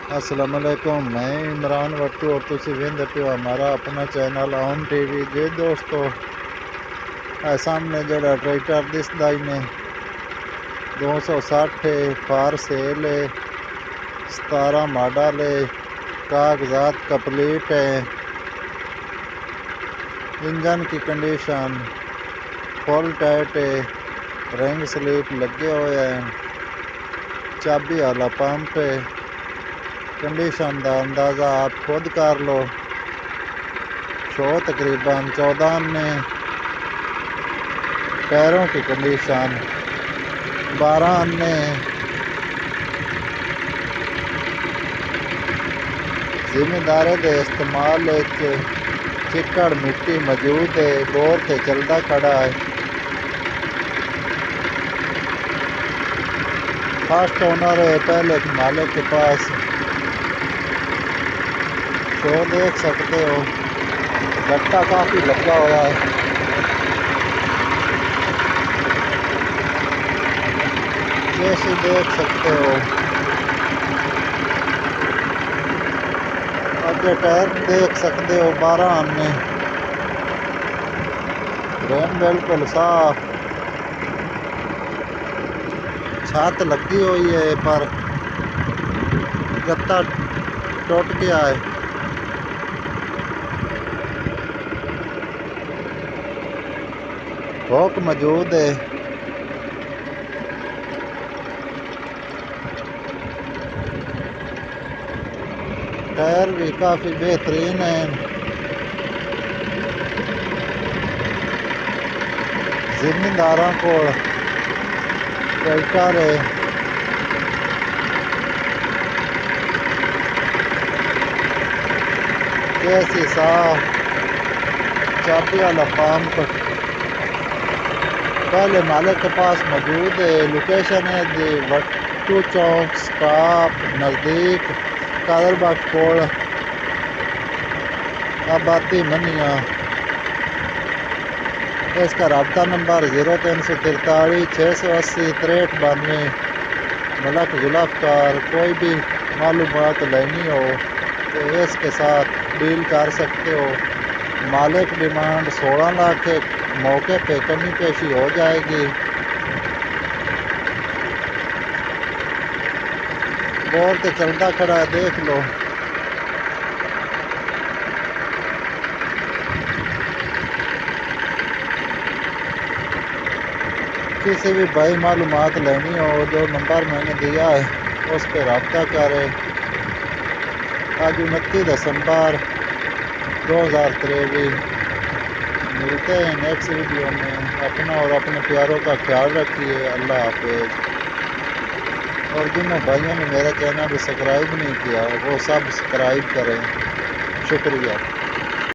السلام علیکم، میں عمران وٹو اور تسی ویندے پیو ہمارا اپنا چینل آن ٹی وی۔ جی دوستو، سامنے جڑا ٹریکٹر دسدا ہی نے 260 فار سیل ہے، 17 ماڈل ہے، کاغذات کمپلیٹ ہے، انجن کی کنڈیشن فل ٹائٹ ہے، رنگ سلیپ لگے ہوئے ہیں، چابی والا پمپ ہے۔ کنڈیشن کا اندازہ آپ خود کر لو۔ شو تقریباً 14 نے، ٹائروں کی کنڈیشن 12 نے، زمیندارے دے استعمال چکڑ مٹی موجود ہے، بور تے چلدا کھڑا ہے۔ فرسٹ اونر ہے، پہلے مالک کے پاس۔ شو دیکھ سکتے ہو، گٹا کافی لگا ہوا ہے۔ چیسی دیکھ سکتے ہو، اگے ٹائر دیکھ سکتے ہو 12 نے، فریم بالکل صاف، چھت لگی ہوئی ہے پر گتا ٹوٹ گیا ہے۔ ہوک موجود ہے، ٹائر بھی کافی بہترین ہے۔ زمینداراں کو ٹریکٹر ہے، کیسی صاف، چابی والا پمپ پہلے مالک کے پاس موجود ہے۔ لوکیشن ہے دی وٹو چوک سٹاپ نزدیک قادر بخش کوڑ آباتی منیا۔ اس کا رابطہ نمبر 0343 680 6392۔ ملک ذوالفقار۔ کوئی بھی معلومات لینی ہو تو اس کے ساتھ ڈیل کر سکتے ہو۔ مالک ڈیمانڈ 16 لاکھ ہے، موقع پہ کمی پیشی ہو جائے گی۔ بور تے چلتا کھڑا ہے، دیکھ لو۔ کسی بھی بھائی معلومات لینی ہو جو نمبر میں نے دیا ہے اس پہ رابطہ کرے۔ آج 29 دسمبر 2023۔ ملتے ہیں نیکسٹ ویڈیو میں۔ اپنا اور اپنے پیاروں کا خیال رکھیے۔ اللہ حافظ۔ اور جنہوں بھائیوں نے میرا چینل سبسکرائب نہیں کیا وہ سبسکرائب کریں۔ شکریہ۔